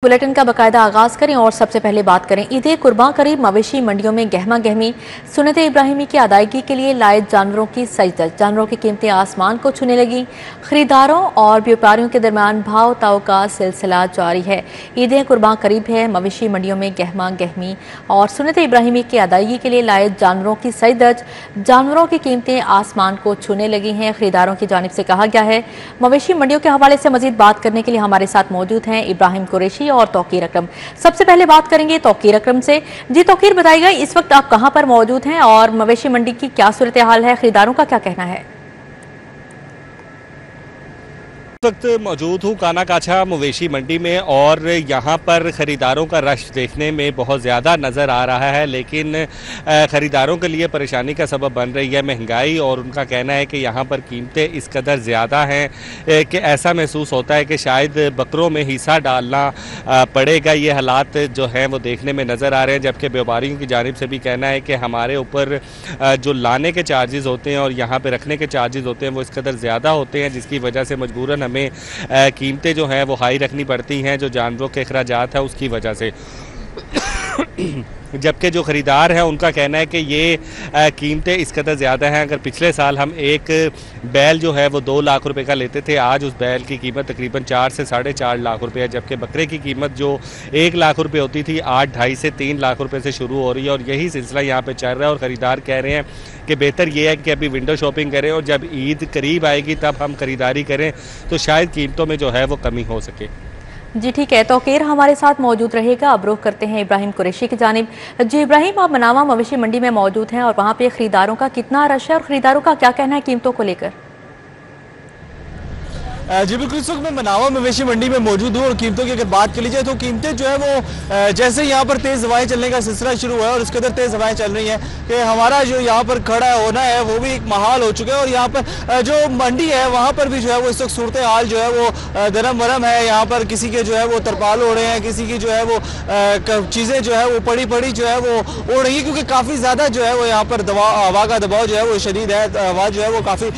Bulletin का बाकायदा आगाज करें और सबसे पहले बात करें ईद कुर्बान करीब मवेशी मंडियों में गहमा गहमी सुन्नत इब्राहिमी की अदायगी के लिए लाए जानवरों की सजदत। जानवरों की कीमतें आसमान को छूने लगी। खरीदारों और व्यापारियों के दरमियान भाव ताव का सिलसिला जारी है। ईद कुर्बान करीब है, मवेशी मंडियों में गहमा गहमी और सुन्नत इब्राहिमी की अदायगी के लिए लाए जानवरों की सजदत। जानवरों की कीमतें आसमान को छूने लगी हैं। खरीदारों की जानिब से कहा गया है। मवेशी मंडियों के हवाले से मजीद बात करने के लिए हमारे साथ मौजूद हैं इब्राहिम कुरैशी और तौकीर अकरम। सबसे पहले बात करेंगे तौकीर अकरम से। जी तौकीर, बताइएगा इस वक्त आप कहां पर मौजूद हैं और मवेशी मंडी की क्या सूरत हाल है, खरीदारों का क्या कहना है? इस वक्त मौजूद हूँ कानाकाछा मवेशी मंडी में और यहाँ पर ख़रीदारों का रश देखने में बहुत ज़्यादा नज़र आ रहा है, लेकिन ख़रीदारों के लिए परेशानी का सबब बन रही है महंगाई। और उनका कहना है कि यहाँ पर कीमतें इस कदर ज़्यादा हैं कि ऐसा महसूस होता है कि शायद बकरों में हिस्सा डालना पड़ेगा। ये हालात जो हैं वो देखने में नज़र आ रहे हैं, जबकि व्यापारियों की जानिब से भी कहना है कि हमारे ऊपर जो लाने के चार्जेस होते हैं और यहाँ पर रखने के चार्जेस होते हैं वो इस कदर ज़्यादा होते हैं, जिसकी वजह से मजबूरन हमें कीमतें जो हैं वो हाई रखनी पड़ती हैं, जो जानवरों के अखराजात है उसकी वजह से। जबकि जो ख़रीदार हैं उनका कहना है कि ये कीमतें इस कदर ज़्यादा हैं। अगर पिछले साल हम एक बैल जो है वो 2 लाख रुपए का लेते थे, आज उस बैल की कीमत तकरीबन 4 से 4.5 लाख रुपए है। जबकि बकरे की कीमत जो 1 लाख रुपए होती थी, आज 2.5 से 3 लाख रुपए से शुरू हो रही है। और यही सिलसिला यहाँ पे चल रहा है और ख़रीदार कह रहे हैं कि बेहतर ये है कि अभी विंडो शॉपिंग करें और जब ईद करीब आएगी तब हम ख़रीदारी करें तो शायद कीमतों में जो है वो कमी हो सके। जी ठीक है, तौकीर हमारे साथ मौजूद रहेगा। अब रुख करते हैं इब्राहिम कुरैशी की जानिब। जी इब्राहिम, आप मनावा मवेशी मंडी में मौजूद हैं और वहाँ पे खरीदारों का कितना रश है और खरीदारों का क्या कहना है कीमतों को लेकर? जी बिल्कुल, इस वक्त मैं मनावा मवेशी मंडी में मौजूद हूँ और कीमतों की अगर बात कर ली जाए तो कीमतें जो है वो जैसे यहाँ पर तेज़ हवाएं चलने का सिलसिला शुरू हुआ है और इस कदर तेज़ हवाएं चल रही हैं कि हमारा जो यहाँ पर खड़ा होना है वो भी एक महाल हो चुका है। और यहाँ पर जो मंडी है वहाँ पर भी जो है वो इस वक्त सूरत हाल जो है वो दरम वरम है। यहाँ पर किसी के जो है वो तरपाल ओढ़े हैं, किसी की जो है वो चीज़ें जो है वो पड़ी जो है वो ओढ़ रही है, क्योंकि काफ़ी ज़्यादा जो है वो यहाँ पर हवा का दबाव जो है वो शदीद है। हवा जो है वो काफ़ी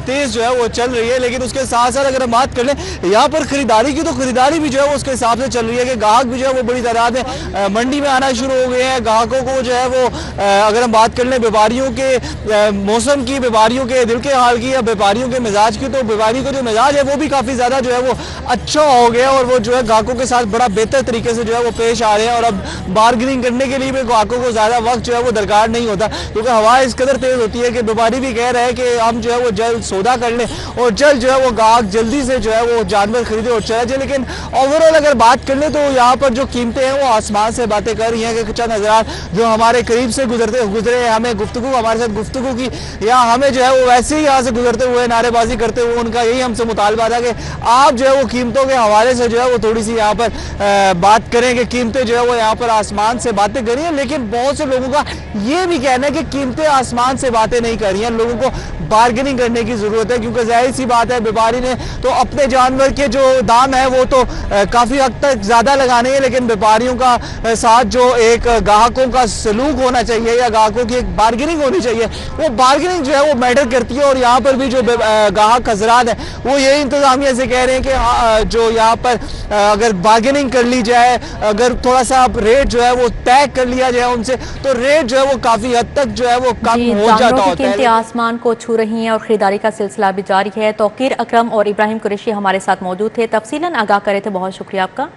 तेज़ जो है वो चल रही है। लेकिन उसके साथ साथ अगर हम बात कर लें यहाँ पर खरीदारी की तो खरीदारी भी जो है उसके हिसाब से चल रही है कि ग्राहक भी जो है वो बड़ी तादाद में मंडी में आना शुरू हो गए हैं। ग्राहकों को जो है वो अगर हम बात कर लें व्यापारियों के मौसम की, व्यापारियों के दिल के हाल की या व्यापारियों के मिजाज की, तो व्यापारी का जो मिजाज है वो भी काफ़ी ज़्यादा जो है वो अच्छा हो गया और वो जो है ग्राहकों के साथ बड़ा बेहतर तरीके से जो है वो पेश आ रहे हैं। और अब बार्गेनिंग करने के लिए भी ग्राहकों को ज़्यादा वक्त जो है वो दरकार नहीं होता, क्योंकि हवा इस कदर तेज़ होती है कि व्यापारी भी कह रहे हैं कि हम जो है वो जल्द सौदा कर लें और जल्द जो है वो ग्राहक जल्दी से जो है वो जानवर खरीदे और चला जाए। लेकिन ओवरऑल अगर बात कर ले तो यहाँ पर जो कीमतें हैं वो आसमान से बातें कर रही हैं कि चंद हज़रात जो हमारे करीब से गुजरे हमें गुफ्तगू हमारे साथ गुफ्तगू की या हमें जो है वो वैसे ही यहाँ से गुजरते हुए नारेबाजी करते हुए उनका यही हमसे मुतालबा था कि आप जो है वो कीमतों के हवाले से जो है वो थोड़ी सी यहाँ पर बात करें कि कीमतें जो है वो यहाँ पर आसमान से बातें कर रही हैं। लेकिन बहुत से लोगों का ये भी कहना है कि कीमतें आसमान से बातें नहीं कर रही हैं, लोगों को बार्गेनिंग करने की जरूरत है, क्योंकि जाहिर सी बात है व्यापारी ने तो अपने जानवर के जो दाम है वो तो काफी हद तक ज्यादा लगाने हैं, लेकिन व्यापारियों का साथ जो एक ग्राहकों का सलूक होना चाहिए या ग्राहकों की एक बार्गेनिंग होनी चाहिए, वो बार्गेनिंग जो है वो मैटर करती है। और यहाँ पर भी जो ग्राहक हजरात हैं वो यही इंतजामिया से कह रहे हैं कि जो यहाँ पर अगर बार्गेनिंग कर ली जाए, अगर थोड़ा सा रेट जो है वो तय कर लिया जाए उनसे, तो रेट जो है वो काफी हद तक जो है वो कम हो जाता होता है। आसमान को छू रही हैं और खरीदारी का सिलसिला भी जारी है। तौकीर अकरम और इब्राहिम कुरैशी हमारे साथ मौजूद थे, तफसीलन आगाह करे थे, बहुत शुक्रिया आपका।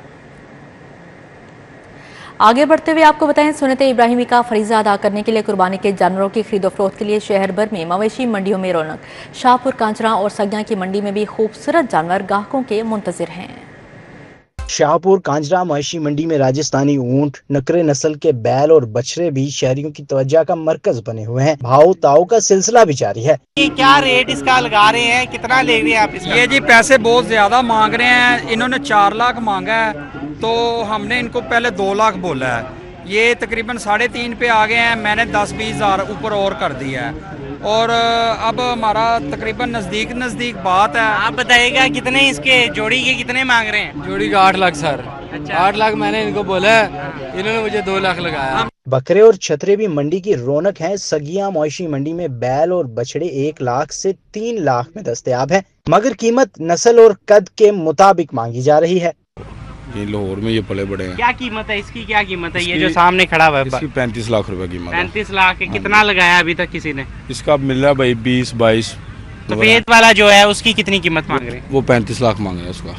आगे बढ़ते हुए आपको बताएं, सुन्नत इब्राहिमी का फरीजा अदा करने के लिए कुर्बानी के जानवरों की खरीदो फरोख्त के लिए शहर भर में मवेशी मंडियों में रौनक। शाहपुर, कांचरा और सगिया की मंडी में भी खूबसूरत जानवर ग्राहकों के मुंतजिर हैं। शाहपुर कांजरा मवेशी मंडी में राजस्थानी ऊंट, नकरे नस्ल के बैल और बछड़े भी शहरियों की तवज्जो का मरकज बने हुए हैं। भाव ताव का सिलसिला भी जारी है। ये क्या रेट इसका लगा रहे हैं, कितना ले रहे हैं आप इसका? ये जी पैसे बहुत ज्यादा मांग रहे हैं, इन्होंने 4 लाख मांगा है तो हमने इनको पहले 2 लाख बोला है। ये तकरीबन 3.5 पे आ गए हैं, मैंने 10-20 हज़ार ऊपर और कर दिया है और अब हमारा तकरीबन नज़दीक बात है। आप बताइएगा कितने इसके जोड़ी के कितने मांग रहे हैं? जोड़ी का 8 लाख सर। अच्छा। 8 लाख मैंने इनको बोला है, इन्होंने मुझे 2 लाख लगाया। बकरे और छतरे भी मंडी की रौनक है। सगिया मवेशी मंडी में बैल और बछड़े 1 लाख से 3 लाख में दस्तयाब है, मगर कीमत नस्ल और कद के मुताबिक मांगी जा रही है। ये लाहौर में ये पले बड़े हैं। क्या कीमत है इसकी, क्या कीमत है? ये जो सामने खड़ा हुआ है इसकी 35 लाख रुपए कीमत है। 35 लाख है। कितना लगाया अभी तक किसी ने? इसका मिल रहा है भाई 20-22। सफेद वाला जो है उसकी कितनी कीमत मांग रहे हैं? वो 35 लाख मांगे उसका।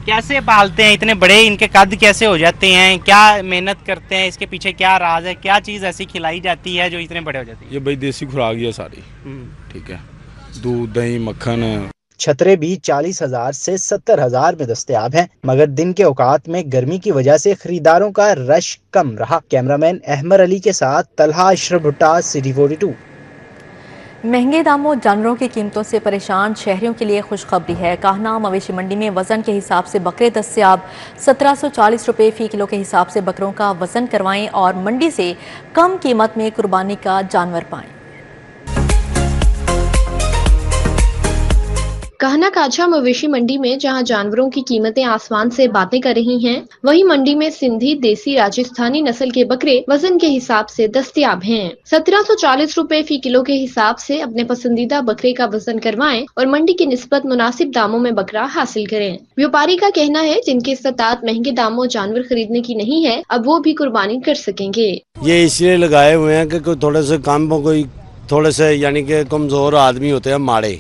कैसे पालते हैं इतने बड़े, इनके कद कैसे हो जाते हैं? क्या मेहनत करते हैं? इसके पीछे क्या राज है? क्या चीज़ ऐसी खिलाई जाती है जो इतने बड़े हो जाती है? ये भाई देसी खुराक ही है सारी। ठीक है, दूध, दही, मक्खन। छतरे भी 40,000 से 70,000 में दस्तयाब हैं, मगर दिन के औकात में गर्मी की वजह से खरीदारों का रश कम रहा। कैमरामैन अहमद अली के साथ तलहा अशरफ भुट्टा, सिटी 42। महंगे दामों जानवरों की कीमतों से परेशान शहरियों के लिए खुशखबरी है। काहना मवेशी मंडी में वजन के हिसाब से बकरे दस्तयाब। 1740 रुपये फी किलो के हिसाब से बकरों का वजन करवाएं और मंडी से कम कीमत में कुर्बानी का जानवर पाएं। काहना काछा मवेशी मंडी में जहां जानवरों की कीमतें आसमान से बातें कर रही हैं, वहीं मंडी में सिंधी, देसी, राजस्थानी नस्ल के बकरे वजन के हिसाब से दस्तयाब हैं। 1740 रुपए फी किलो के हिसाब से अपने पसंदीदा बकरे का वजन करवाएं और मंडी की निस्बत मुनासिब दामों में बकरा हासिल करें। व्यापारी का कहना है जिनकी इस्तात महंगे दामों जानवर खरीदने की नहीं है, अब वो भी कुर्बानी कर सकेंगे। ये इसलिए लगाए हुए हैं कि थोड़े से काम, कोई थोड़े से यानी कि कमजोर आदमी होते हैं माड़े,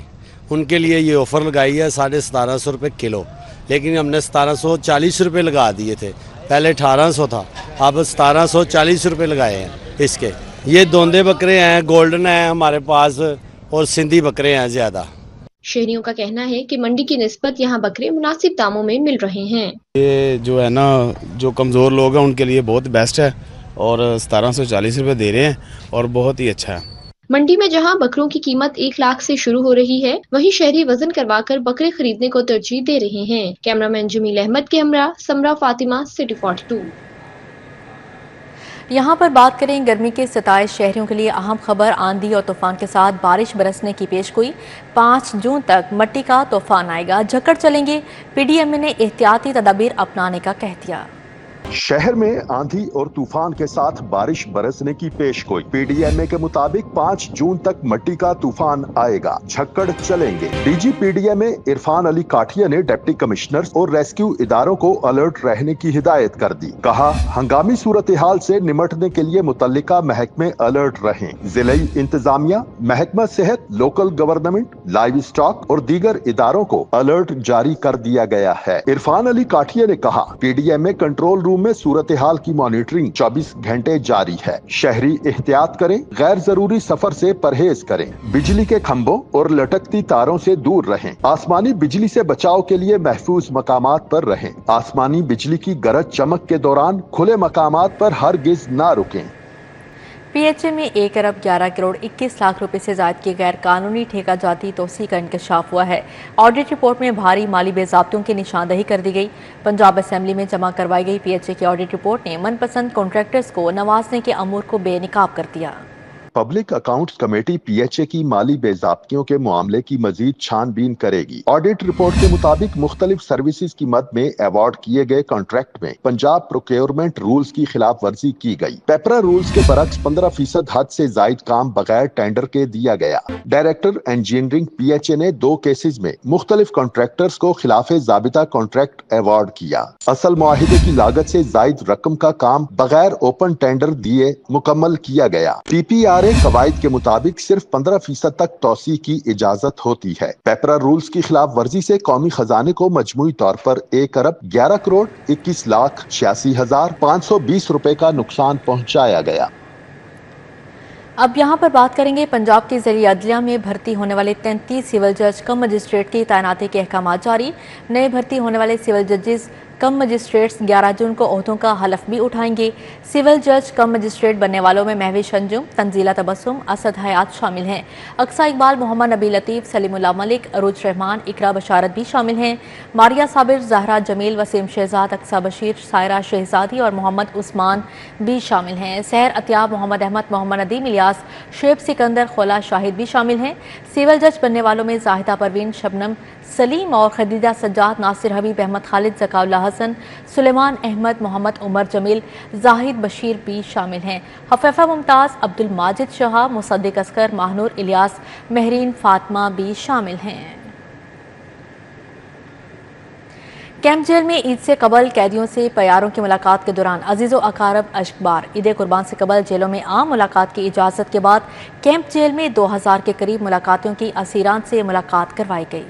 उनके लिए ये ऑफ़र लगाई है 1750 रुपये किलो, लेकिन हमने 1740 रुपये लगा दिए थे। पहले 1800 था, अब 1740 रुपये लगाए हैं इसके। ये दोंदे बकरे हैं, गोल्डन हैं हमारे पास, और सिंधी बकरे हैं ज़्यादा। शहरियों का कहना है कि मंडी की निस्बत यहाँ बकरे मुनासिब दामों में मिल रहे हैं। ये जो है ना, जो कमज़ोर लोग हैं उनके लिए बहुत बेस्ट है, और 1740 रुपये दे रहे हैं और बहुत ही अच्छा है। मंडी में जहां बकरों की कीमत 1 लाख से शुरू हो रही है, वहीं शहरी वजन करवाकर बकरे खरीदने को तरजीह दे रहे हैं। कैमरामैन जमील अहमद के हमरा, समरा फातिमा, सिटी 42। यहाँ पर बात करें गर्मी के सताए शहरियों के लिए अहम खबर। आंधी और तूफान के साथ बारिश बरसने की पेशगोई। 5 जून तक मट्टी का तूफान आएगा, झक्कड़ चलेंगे। पीडीएमए ने एहतियाती तदाबीर अपनाने का कह दिया। शहर में आंधी और तूफान के साथ बारिश बरसने की पेशगोई। पीडीएमए के मुताबिक 5 जून तक मट्टी का तूफान आएगा, झक्कड़ चलेंगे। डीजी पीडीएमए इरफान अली काठिया ने डिप्टी कमिश्नर्स और रेस्क्यू इदारों को अलर्ट रहने की हिदायत कर दी। कहा, हंगामी सूरत हाल से निमटने के लिए मुतल्लिका महकमे अलर्ट रहें। जिलाई इंतजामिया, महकमा सेहत, लोकल गवर्नमेंट, लाइव स्टॉक और दीगर इदारों को अलर्ट जारी कर दिया गया है। इरफान अली काठिया ने कहा, पीडीएमए कंट्रोल रूम में सूरत हाल की मॉनिटरिंग 24 घंटे जारी है। शहरी एहतियात करें, गैर जरूरी सफर से परहेज करें, बिजली के खंभों और लटकती तारों से दूर रहें। आसमानी बिजली से बचाव के लिए महफूज मकामात पर रहें। आसमानी बिजली की गरज चमक के दौरान खुले मकामात पर हरगिज ना रुकें। पीएचए में 1 अरब 11 करोड़ 21 लाख रुपए से ज्यादा की गैर कानूनी ठेका जाती तोसी का इंकशाफ हुआ है। ऑडिट रिपोर्ट में भारी माली बेज़ाब्तियों की निशानदही कर दी गई। पंजाब असेंबली में जमा करवाई गई पीएचए की ऑडिट रिपोर्ट ने मनपसंद कॉन्ट्रैक्टर्स को नवाजने के अमूर को बेनकाब कर दिया। पब्लिक अकाउंट्स कमेटी पीएचए की माली बेज़ाब्तियों के मामले की मजीद छानबीन करेगी। ऑडिट रिपोर्ट के मुताबिक मुख्तलिफ सर्विसेज की मद में अवार्ड किए गए कॉन्ट्रैक्ट में पंजाब प्रोक्योरमेंट रूल्स की खिलाफ वर्जी की गई। पेपरा रूल्स के बरक्स 15% हद से जायद काम बगैर टेंडर के दिया गया। डायरेक्टर इंजीनियरिंग पीएचए ने 2 केसेज में मुख्तलिफ कॉन्ट्रैक्टर्स को खिलाफ ज़ाबिता कॉन्ट्रैक्ट अवार्ड किया। असल मुआहिदे की लागत से जायद रकम का काम बगैर ओपन टेंडर दिए मुकम्मल किया गया। पीपीआर कवायद के मुताबिक सिर्फ 15% तक तौसी की इजाजत होती है। पेपरा रूल्स की खिलाफ वर्जी से कौमी खजाने को मजमूई तौर पर 1 अरब 11 करोड़ 21 लाख 86,520 रुपए का नुकसान पहुंचाया गया। अब यहाँ पर बात करेंगे पंजाब के ज़रिए अदलिया में भर्ती होने वाले 33 सिविल जज कम मजिस्ट्रेट की तैनाती के अहकाम जारी। नए भर्ती होने वाले सिविल जजेस कम मजिस्ट्रेट्स 11 जून को ओहदों का हलफ भी उठाएंगे। सिविल जज कम मजिस्ट्रेट बनने वालों में महविश अंजुम, तंजीला तबस्सुम, असद हयात शामिल हैं। अक्सा इकबाल, मोहम्मद नबी लतीफ़, सलीमुल्लाह मलिक, अरूज रहमान, इकरा बशारत भी शामिल हैं। मारिया साबिर, जहरा जमील, वसीम शहजाद, अक्सा बशीर, सायरा शहजादी और मोहम्मद उस्मान भी शामिल हैं। सहर अतियाब, मोहम्मद अहमद, मोहम्मद नदीम इलियास, शेब सिकंदर, खोला शाहिद भी शामिल हैं। सिविल जज बनने वालों में जाहिदा परवीन, शबनम सलीम और खदीजा सज्जाद, नासिर हबीब, अहमद खालिद, ज़काउल्लाह हसन, सुलेमान अहमद, मोहम्मद उमर जमील, जाहिद बशीर भी शामिल हैं। हफीफा मुमताज़, अब्दुल माजिद शाह, मुसद्दिक असकर, माहनूर इलियास, महरीन फातिमा भी शामिल हैं। कैंप जेल में ईद से कबल कैदियों से प्यारों की मुलाकात के दौरान अजीज़ो अकारब अश्कबार ईद कुर्बान से कबल जेलों में आम मुलाकात की इजाज़त के बाद कैंप जेल में 2000 के करीब मुलाकातों की असीरान से मुलाकात करवाई गई।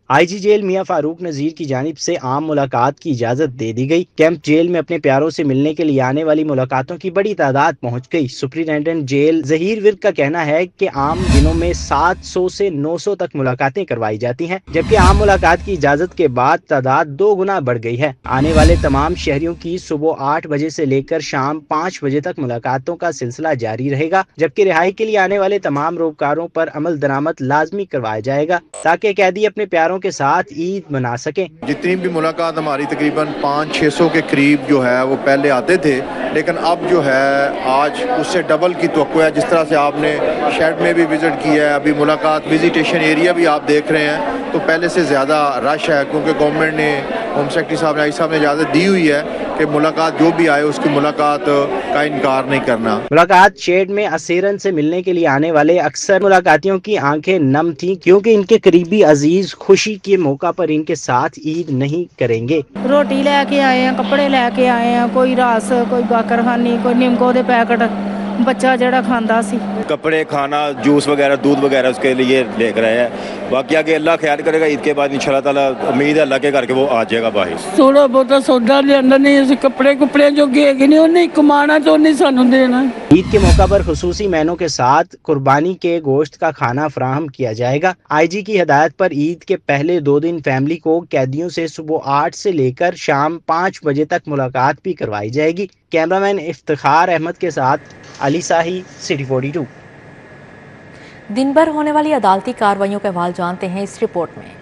आईजी जेल मियां फारूक नजीर की जानिब से आम मुलाकात की इजाजत दे दी गई। कैंप जेल में अपने प्यारों से मिलने के लिए आने वाली मुलाकातों की बड़ी तादाद पहुंच गई। सुपरिटेंडेंट जेल जहीर विर्क का कहना है कि आम दिनों में 700 से 900 तक मुलाकातें करवाई जाती हैं, जबकि आम मुलाकात की इजाजत के बाद तादाद 2 गुना बढ़ गई है। आने वाले तमाम शहरियों की सुबह 8 बजे से लेकर शाम 5 बजे तक मुलाकातों का सिलसिला जारी रहेगा, जबकि रिहाई के लिए आने वाले तमाम रोककारों पर अमल दरामद लाजमी करवाया जाएगा ताकि कैदी अपने प्यारों के साथ ईद मना सके। जितनी भी मुलाकात हमारी तकरीबन 500-600 के करीब जो है वो पहले आते थे, लेकिन अब जो है आज उससे डबल की तवक्को है। जिस तरह से आपने शेड में भी विजिट किया है, अभी मुलाकात विजिटेशन एरिया भी आप देख रहे हैं, तो पहले से ज़्यादा रश है, क्योंकि गवर्नमेंट ने, होम सेक्रेटरी साहब ने, आई साहब ने इजाज़त दी हुई है कि मुलाकात जो भी आए उसकी मुलाकात का इनकार नहीं करना। मुलाकात शेड में असीरन से मिलने के लिए आने वाले अक्सर मुलाकातियों की आंखें नम थीं, क्योंकि इनके करीबी अजीज खुशी के मौका पर इनके साथ ईद नहीं करेंगे। रोटी लेके आए हैं, कपड़े लेके आए हैं, कोई रस, कोई बाकरखानी, कोई निम्को दे पैकेट बच्चा जड़ा खांदा सी, कपड़े, खाना, जूस वगैरह, दूध वगैरह उसके लिए लेकर आए हैं। बाकी आगे अल्लाह ख्याल करेगा, ईद के बाद इंशाल्लाह ताला उम्मीद है अल्लाह के करके वो आ जाएगा बाहर। थोड़ा बहुत सौदा लिया नहीं, कपड़े कुपड़े जो गए नहीं, उन्हें कमाना तो नहीं सानू देना। ईद के मौका पर खुसूसी मेनू के साथ कुर्बानी के गोश्त का खाना फराहम किया जाएगा। आईजी की हिदायत पर ईद के पहले 2 दिन फैमिली को कैदियों से सुबह 8 से लेकर शाम 5 बजे तक मुलाकात भी करवाई जाएगी। कैमरामैन इफ्तिखार अहमद के साथ अली साही, सिटी 42। दिन भर होने वाली अदालती कार्रवाइयों का हवाल जानते हैं इस रिपोर्ट में।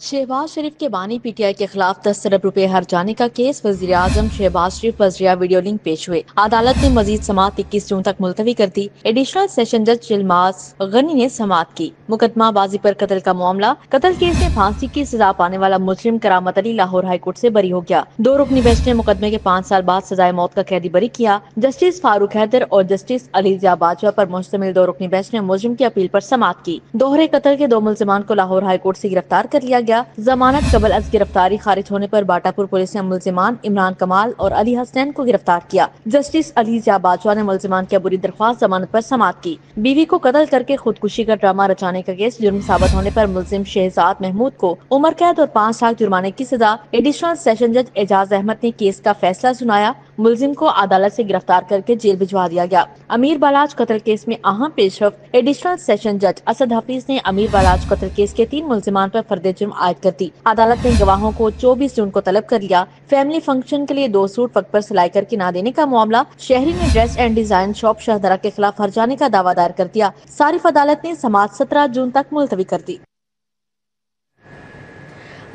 शहबाज शरीफ के बानी पीटीआई के खिलाफ 10 अरब रुपए हर जाने का केस, वजीर आजम शहबाज शरीफ वज़रिया वीडियो लिंक पेश हुए। अदालत ने मजीद समाअत 21 जून तक मुलतवी कर दी। एडिशनल सेशन जज इल्मास गनी ने समाअत की। मुकदमाबाजी पर कत्ल का मामला, कत्ल केस में फांसी की सजा पाने वाला मुजरिम करामत अली लाहौर हाई कोर्ट से बरी हो गया। 2 रुकनी बेंच ने मुकदमे के 5 साल बाद सजाए मौत का कैदी बरी किया। जस्टिस फारूक हैदर और जस्टिस अलीजा बाजवा पर मुश्तमिल 2 रुकनी बेंच ने मुजरिम की अपील पर समाअत की। दोहरे कत्ल के 2 मुलजिमान को लाहौर हाई कोर्ट से गिरफ्तार कर लिया गया। जमानत कबल अज गिरफ्तारी खारिज होने पर बाटापुर पुलिस ने मुलजिमान इमरान कमाल और अली हसनैन को गिरफ्तार किया। जस्टिस अलीजा बाजवा ने मुलजिमान की अबूरी दरख्वास्त जमानत पर समाअत की। बीवी को कत्ल करके खुदकुशी का ड्रामा रचाने का केस जुर्म साबित होने पर मुलजिम शहजाद महमूद को उम्र कैद और 5 लाख जुर्माने की सजा। एडिशनल सेशन जज एजाज अहमद ने केस का फैसला सुनाया। मुलजिम को अदालत से गिरफ्तार करके जेल भिजवा दिया गया। अमीर बालाज कत्ल केस में अहम पेशरफ एडिशनल सेशन जज असद हफीज ने अमीर बालाज कत्ल केस के 3 मुलजिमान पर फर्द जुर्म आयद कर दी। अदालत ने गवाहों को 24 जून को तलब कर लिया। फैमिली फंक्शन के लिए 2 सूट वक्त पर सिलाई करके न देने का मामला, शहरी ने dress and design shop Shahdara के खिलाफ हर्जाने का दावा दायर कर दिया। सारिफ अदालत ने समाअत 17 जून तक मुलतवी कर दी।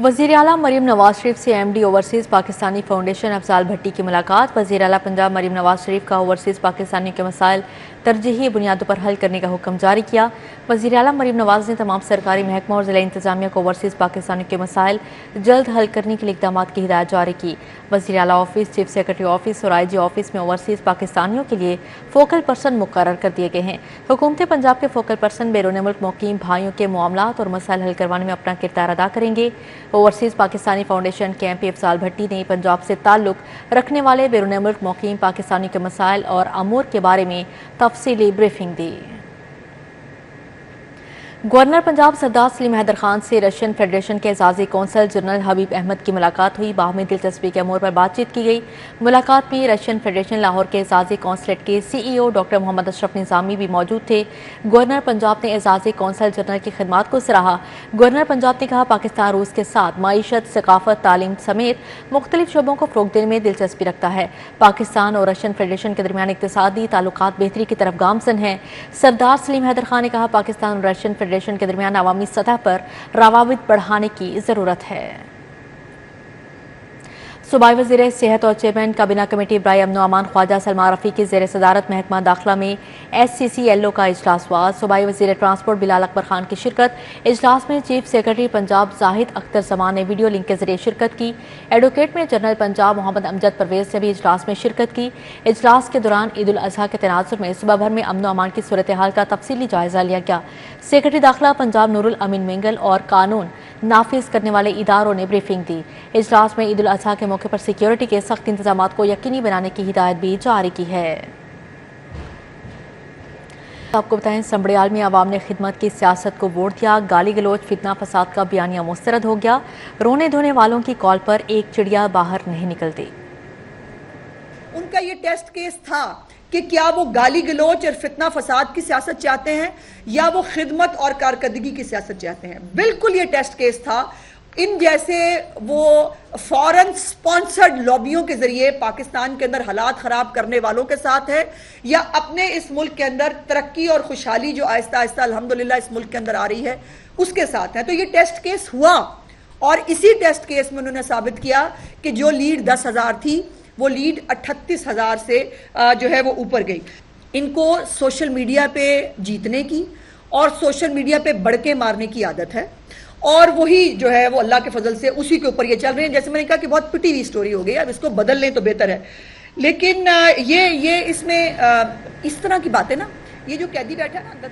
वज़ीर आला मरीम नवाज शरीफ से MD overseas Pakistani foundation Afzal Bhatti की मुलाकात। वज़ीर आला पंजाब मरीम नवाज शरीफ का ओवरसीज़ पाकिस्तानियों के मसाइल तरजीही बुनियादों पर हल करने का हुक्म जारी किया। वज़ीर आला मरीम नवाज ने तमाम सरकारी महकमों और ज़िला इंतजामिया को ओवरसीज़ पाकिस्तानियों के मसाइल जल्द हल करने के लिए इक़दाम की हिदायत जारी की। वज़ीर आला ऑफिस, चीफ सेक्रेटरी ऑफिस और IG ऑफिस में ओवरसीज़ पाकिस्तानियों के लिए फोकल पर्सन मुकर्रर कर दिए गए हैं। हुकूमत पंजाब के फोकल पर्सन बैरून मुल्क मुकीम भाइयों के मामलात और मसाइल हल करवाने में अपना किरदार अदा करेंगे। ओवरसीज़ पाकिस्तानी फाउंडेशन के MP अफजाल भट्टी ने पंजाब से ताल्लुक रखने वाले बैरून मुल्क मुकीम पाकिस्तानियों के मसाइल और अमूर के बारे में तफसीली ब्रीफिंग दी। गवर्नर पंजाब सरदार सलीम हैदर खान से रशियन फेडरेशन के एजाजी कौंसल जनरल हबीब अहमद की मुलाकात हुई। बाहमी दिलचस्पी के अमूर पर बातचीत की गई। मुलाकात में रशियन फेडरेशन लाहौर के एजाजी कौंसलेट के CEO डॉक्टर मोहम्मद अशरफ निज़ामी भी मौजूद थे। गवर्नर पंजाब ने एजाजी कौंसल जनरल की खिदमात को सराहा। गवर्नर पंजाब ने कहा, पाकिस्तान रूस के साथ माईशत, सकाफत, तालीम समेत मुख्तलिफ शोबों को फ़रोग़ देने में दिलचस्पी रखता है। पाकिस्तान और रशियन फेडरेशन के दरमियान इक़्तिसादी ताल्लुकात बेहतरी की तरफ गामज़न हैं। सरदार सलीम हैदर खान ने कहा, पाकिस्तान और रशियन फेडरेशन के दरमियान अवामी सतह पर रवाबित बढ़ाने की जरूरत है। सूबाई वज़ीर सेहत और चेयरमैन काबीना कमेटी बराए अमन अमान ख्वाजा सलमान रफ़ी की ज़ेर सदारत महकमा दाखिला में SCCLO का इजलास हुआ। सूबाई वज़ीर ट्रांसपोर्ट बिलाल अकबर खान की शिरकत। इजलास में चीफ सेक्रेटरी पंजाब जाहिद अख्तर जमान ने वीडियो लिंक के जरिए शिरकत की। एडवोकेट में जनरल पंजाब मोहम्मद अमजद परवेज़ ने भी इजलास में शिरकत की। इजलास के दौरान ईद उल अज़हा के तनाजुर में सुबह भर में अमन अमान की सूरत हाल का तफसीली जायजा लिया गया। सेक्रेटरी दाखिला पंजाब नूरुल अमीन मेंगल और कानून नाफिज करने वाले इदारों ने ब्रीफिंग दी। इजलास में ईद उल अज़हा के मौके पर सिक्योरिटी के सख्त इंतजाम को यकीनी बनाने की हिदायत भी जारी की है। आपको बताएं, संबड़ियाल में आवाम ने खिदमत की सियासत को वोट दिया। गाली गलोच फितना फसाद का बयानिया मुस्तरद हो गया। रोने धोने वालों की कॉल पर एक चिड़िया बाहर नहीं निकलती। उनका ये टेस्ट केस था कि क्या वो गाली गलोच और फितना फसाद की सियासत चाहते हैं या वो खिदमत और कारकर्दगी की सियासत चाहते हैं। बिल्कुल ये टेस्ट केस था। इन जैसे वो फॉरेन स्पॉन्सर्ड लॉबियों के जरिए पाकिस्तान के अंदर हालात खराब करने वालों के साथ है या अपने इस मुल्क के अंदर तरक्की और खुशहाली जो आहिस्ता आहिस्ता अल्हम्दुलिल्लाह इस मुल्क के अंदर आ रही है उसके साथ है। तो ये टेस्ट केस हुआ और इसी टेस्ट केस में उन्होंने साबित किया कि जो लीड 10,000 थी वो लीड 38,000 से जो है वो ऊपर गई। इनको सोशल मीडिया पे जीतने की और सोशल मीडिया पे बढ़के मारने की आदत है और वही जो है वो अल्लाह के फजल से उसी के ऊपर ये चल रहे हैं। जैसे मैंने कहा कि बहुत पिटी हुई स्टोरी हो गई, अब इसको बदल लें तो बेहतर है। लेकिन ये इसमें इस तरह की बातें ना, ये जो कैदी बैठा है ना अंदर।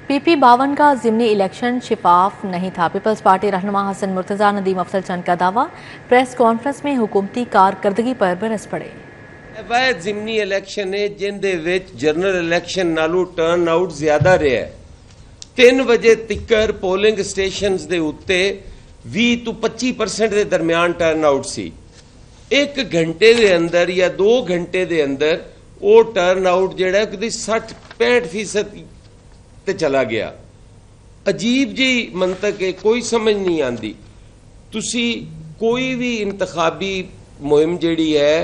PP 52 का ज़िमनी इलेक्शन शिफाफ नहीं था। पीपल्स पार्टी रहनुमा हसन मुर्तज़ा नदीम अफजल चंद का दावा। प्रेस कॉन्फ्रेंस में हुकूमती कारकर्दगी पर बरस पड़े। वह ज़िमनी इलेक्शन है जिंदे विच जनरल इलेक्शन नालों टर्न आउट ज्यादा रहा है। 3 ਵਜੇ ਤੱਕ ਪੋਲਿੰਗ ਸਟੇਸ਼ਨਸ ਦੇ ਉੱਤੇ 20 ਤੋਂ 25% ਦੇ ਦਰਮਿਆਨ ਟਰਨ ਆਊਟ ਸੀ। 1 ਘੰਟੇ ਦੇ ਅੰਦਰ ਜਾਂ 2 ਘੰਟੇ ਦੇ ਅੰਦਰ ਉਹ ਟਰਨ ਆਊਟ ਜਿਹੜਾ ਕਿ 60-65% ਤੇ ਚਲਾ ਗਿਆ। ਅਜੀਬ ਜੀ ਮੰਤਕ ਹੈ, ਕੋਈ ਸਮਝ ਨਹੀਂ ਆਂਦੀ। ਤੁਸੀਂ ਕੋਈ ਵੀ ਇੰਤਖਾਬੀ ਮੁਹਿੰਮ ਜਿਹੜੀ ਹੈ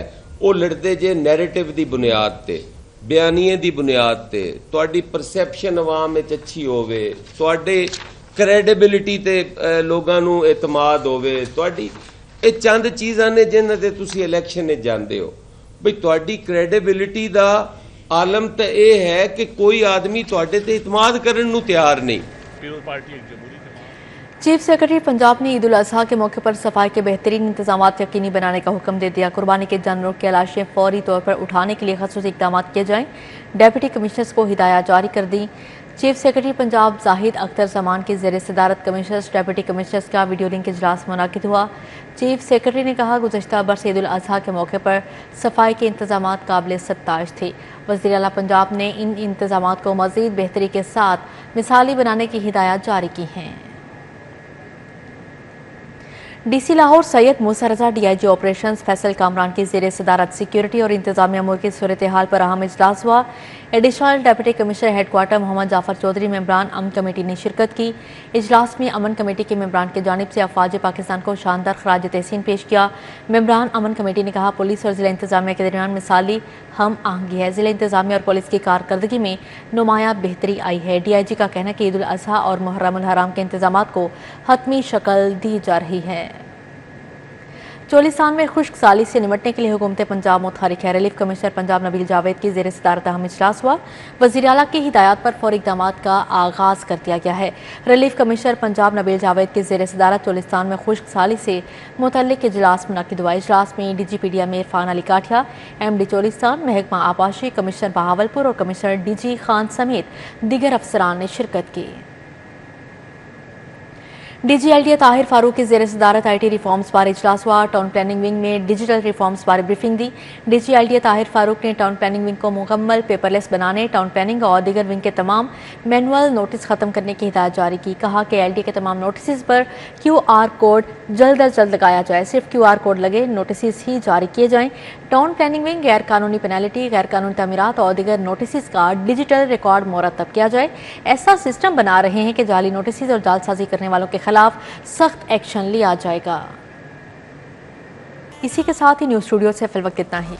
ਉਹ ਲੜਦੇ ਜੇ ਨੈਰੇਟਿਵ ਦੀ ਬੁਨਿਆਦ ਤੇ, ਬਿਆਨੀਏ ਦੀ ਬੁਨਿਆਦ ਤੇ, ਤੁਹਾਡੀ ਪਰਸੈਪਸ਼ਨ ਆਵਾਮ ਵਿੱਚ ਅੱਛੀ ਹੋਵੇ, ਤੁਹਾਡੇ ਕ੍ਰੈਡੀਬਿਲਿਟੀ ਤੇ ਲੋਕਾਂ ਨੂੰ ਇਤਮਾਦ ਹੋਵੇ, ਤੁਹਾਡੀ ਇਹ ਚੰਦ ਚੀਜ਼ਾਂ ਨੇ ਜਿਨ੍ਹਾਂ ਤੇ ਤੁਸੀਂ ਇਲੈਕਸ਼ਨ ਵਿੱਚ ਜਾਂਦੇ ਹੋ। ਬਈ ਤੁਹਾਡੀ ਕ੍ਰੈਡੀਬਿਲਿਟੀ ਦਾ ਆਲਮ ਤਾਂ ਇਹ ਹੈ ਕਿ ਕੋਈ ਆਦਮੀ ਤੁਹਾਡੇ ਤੇ ਇਤਮਾਦ ਕਰਨ ਨੂੰ ਤਿਆਰ ਨਹੀਂ। चीफ सेक्रेटरी पंजाब ने ईद उल अज़हा के मौके पर सफाई के बेहतरीन इंतजाम यकीनी बनाने का हुक्म दे दिया। कुर्बानी के जानवरों की लाशें फौरी तौर पर उठाने के लिए खसूसी इक़दाम किए जाएं। डेप्यूटी कमिश्नर्स को हिदायत जारी कर दी। चीफ सेक्रेटरी पंजाब जाहिद अख्तर जमान की ज़ेर सदारत कमिश्नर्स डेप्यूटी कमिश्नर्स का वीडियो लिंक इजलास मुनाकिद हुआ। चीफ सेक्रेटरी ने कहा, गुज़श्ता बरस ईद उल अज़हा के मौके पर सफाई के इंतजाम काबिल सत्ताइश थे। वज़ीर आला पंजाब ने इन इंतजाम को मज़ीद बेहतरी के साथ मिसाली बनाने की हिदायत जारी की हैं। DC लाहौर सैयद मूसा रजा DIG ऑपरेशंस फैसल कामरान की ज़ेर सदारत सिक्योरिटी और इंतजामिया अमूर की सूरत हाल पर अहम इजलास हुआ। Additional deputy commissioner headquarter Mohammad Jafar Chaudhry मेंबरान अमन कमेटी ने शिरकत की। इजलास में अमन कमेटी के मेंबरान की जानिब से अफवाज पाकिस्तान को शानदार खराज तहसीन पेश किया। मेंबरान अमन कमेटी ने कहा, पुलिस और ज़िला इंतजामिया के दरमियान मिसाली हम आहंगी है। ज़िला इंतजामिया और पुलिस की कारकर्दगी में नुमाया बेहतरी आई है। DIG का कहना है कि ईद उल अज़हा और मुहर्रम उल हराम के इंतजाम को हतमी शक्ल दी जा रही है। चोलिस्तान में खुश्क साली से निपटने के लिए हुकूमत पंजाब मुतहरिक है। रिलीफ कमिश्नर पंजाब नबील जावेद की ज़ेर सदारत अहम इजलास हुआ। वज़ीर आला की हिदायत पर फौरी इक़दाम का आगाज़ कर दिया गया है। रिलीफ कमिश्नर पंजाब नबील जावेद की ज़ेर सदारत चोलिस्तान में खुश्क साली से मुतल्लिक़ इजलास मुनाकिद हुआ। इजलास में DGPDA में इरफान अली काठिया, MD चोलिस्तान, महकमा आबाशी, कमिश्नर बहावलपुर और कमिश्नर DG खान समेत दीगर अफसरान ने शिरकत की। DG LDA ताहिर फारूक की ज़ेर सदारत IT रिफॉर्म्स बारे इजलास हुआ। टाउन प्लानिंग विंग में डिजिटल रिफॉर्म्स बारे ब्रीफिंग दी। DG LDA ताहिर फारूक ने टाउन प्लानिंग विंग को मुकम्मल पेपरलेस बनाने, टाउन प्लानिंग और दीगर विंग के तमाम मैनुअल नोटिस ख़त्म करने की हिदायत जारी की। कहा कि LDA के तमाम नोटिस पर QR कोड जल्द अज जल्द लगाया जाए। सिर्फ QR कोड लगे नोटिस ही जारी किए जाएँ। टाउन प्लानिंग विंग गैर कानूनी पेनल्टी, गैर कानूनी तमीरात और दीगर नोटिस का डिजिटल रिकॉर्ड मुरतब किया जाए। ऐसा सिस्टम बना रहे हैं कि जाली नोटिस और जालसाजी करने वालों के खिलाफ सख्त एक्शन लिया जाएगा। इसी के साथ ही न्यूज़ स्टूडियो से फिलवक्त इतना ही।